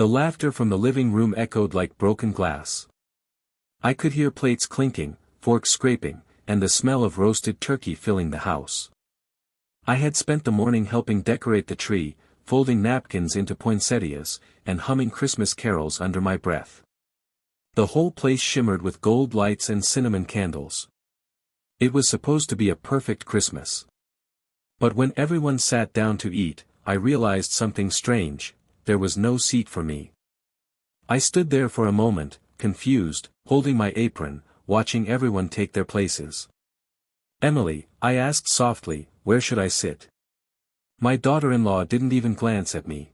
The laughter from the living room echoed like broken glass. I could hear plates clinking, forks scraping, and the smell of roasted turkey filling the house. I had spent the morning helping decorate the tree, folding napkins into poinsettias, and humming Christmas carols under my breath. The whole place shimmered with gold lights and cinnamon candles. It was supposed to be a perfect Christmas. But when everyone sat down to eat, I realized something strange: there was no seat for me. I stood there for a moment, confused, holding my apron, watching everyone take their places. "Emily," I asked softly, "where should I sit?" My daughter-in-law didn't even glance at me.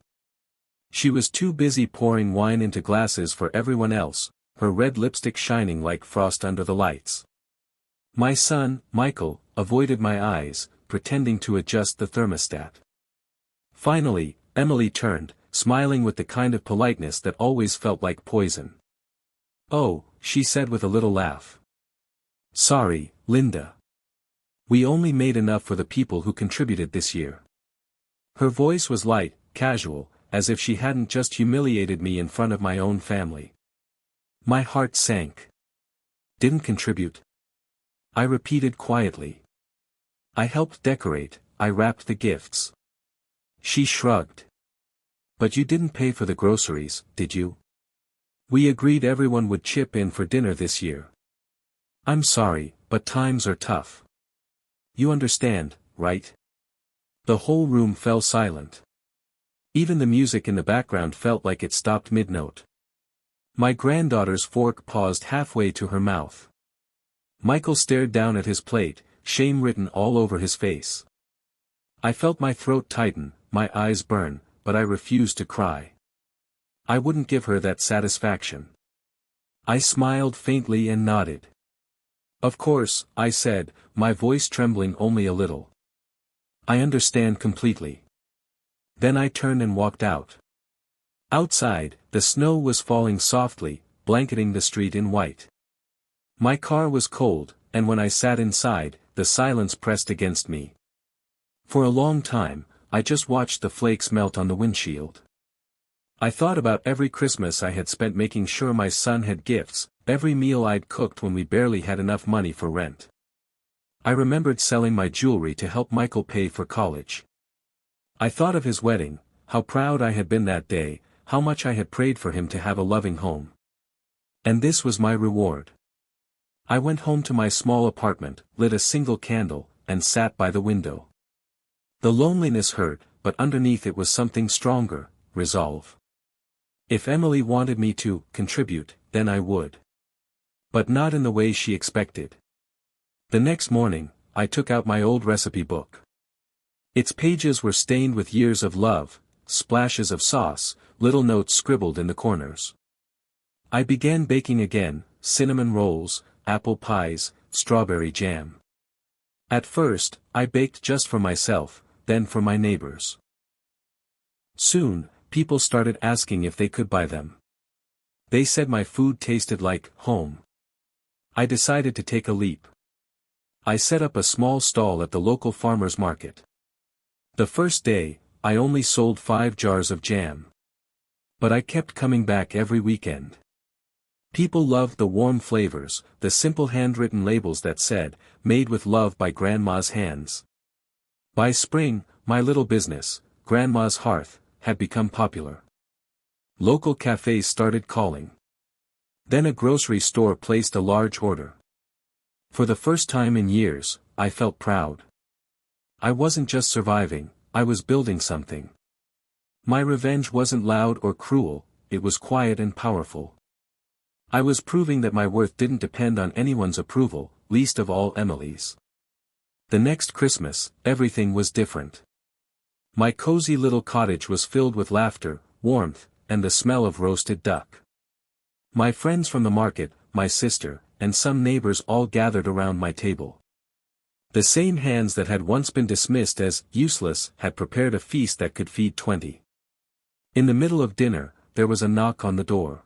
She was too busy pouring wine into glasses for everyone else, her red lipstick shining like frost under the lights. My son, Michael, avoided my eyes, pretending to adjust the thermostat. Finally, Emily turned, smiling with the kind of politeness that always felt like poison. "Oh," she said with a little laugh. "Sorry, Linda. We only made enough for the people who contributed this year." Her voice was light, casual, as if she hadn't just humiliated me in front of my own family. My heart sank. "Didn't contribute?" I repeated quietly. "I helped decorate, I wrapped the gifts." She shrugged. "But you didn't pay for the groceries, did you? We agreed everyone would chip in for dinner this year." "I'm sorry, but times are tough. You understand, right?" The whole room fell silent. Even the music in the background felt like it stopped mid-note. My granddaughter's fork paused halfway to her mouth. Michael stared down at his plate, shame written all over his face. I felt my throat tighten, my eyes burn, but I refused to cry. I wouldn't give her that satisfaction. I smiled faintly and nodded. "Of course," I said, my voice trembling only a little. "I understand completely." Then I turned and walked out. Outside, the snow was falling softly, blanketing the street in white. My car was cold, and when I sat inside, the silence pressed against me. For a long time, I just watched the flakes melt on the windshield. I thought about every Christmas I had spent making sure my son had gifts, every meal I'd cooked when we barely had enough money for rent. I remembered selling my jewelry to help Michael pay for college. I thought of his wedding, how proud I had been that day, how much I had prayed for him to have a loving home. And this was my reward. I went home to my small apartment, lit a single candle, and sat by the window. The loneliness hurt, but underneath it was something stronger: resolve. If Emily wanted me to contribute, then I would. But not in the way she expected. The next morning, I took out my old recipe book. Its pages were stained with years of love, splashes of sauce, little notes scribbled in the corners. I began baking again: cinnamon rolls, apple pies, strawberry jam. At first, I baked just for myself, then for my neighbors. Soon, people started asking if they could buy them. They said my food tasted like home. I decided to take a leap. I set up a small stall at the local farmer's market. The first day, I only sold 5 jars of jam. But I kept coming back every weekend. People loved the warm flavors, the simple handwritten labels that said, "Made with love by Grandma's hands." By spring, my little business, Grandma's Hearth, had become popular. Local cafes started calling. Then a grocery store placed a large order. For the first time in years, I felt proud. I wasn't just surviving, I was building something. My revenge wasn't loud or cruel, it was quiet and powerful. I was proving that my worth didn't depend on anyone's approval, least of all Emily's. The next Christmas, everything was different. My cozy little cottage was filled with laughter, warmth, and the smell of roasted duck. My friends from the market, my sister, and some neighbors all gathered around my table. The same hands that had once been dismissed as useless had prepared a feast that could feed 20. In the middle of dinner, there was a knock on the door.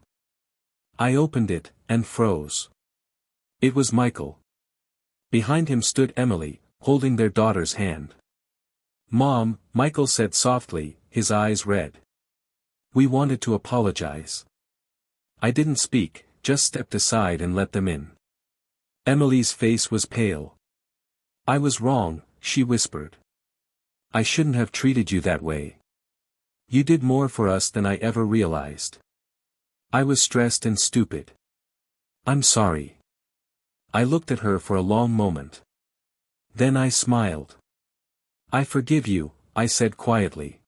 I opened it, and froze. It was Michael. Behind him stood Emily, holding their daughter's hand. "Mom," Michael said softly, his eyes red. We wanted to apologize. I didn't speak, just stepped aside and let them in. Emily's face was pale. I was wrong, she whispered. I shouldn't have treated you that way. You did more for us than I ever realized. I was stressed and stupid. I'm sorry. I looked at her for a long moment. Then I smiled. I forgive you, I said quietly.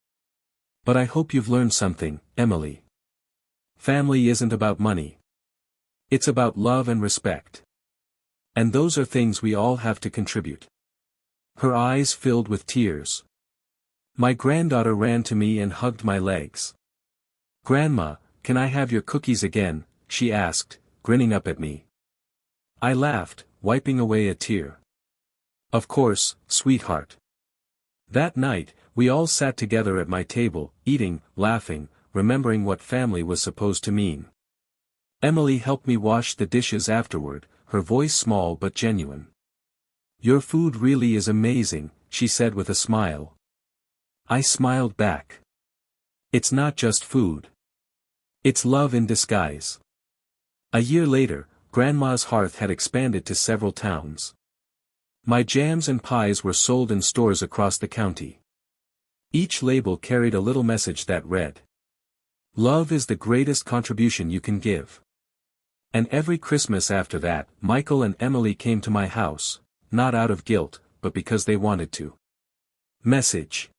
But I hope you've learned something, Emily. Family isn't about money. It's about love and respect. And those are things we all have to contribute. Her eyes filled with tears. My granddaughter ran to me and hugged my legs. Grandma, can I have your cookies again? She asked, grinning up at me. I laughed, wiping away a tear. Of course, sweetheart. That night, we all sat together at my table, eating, laughing, remembering what family was supposed to mean. Emily helped me wash the dishes afterward, her voice small but genuine. Your food really is amazing, she said with a smile. I smiled back. It's not just food. It's love in disguise. A year later, Grandma's hearth had expanded to several towns. My jams and pies were sold in stores across the county. Each label carried a little message that read, "Love is the greatest contribution you can give." And every Christmas after that, Michael and Emily came to my house, not out of guilt, but because they wanted to. Message.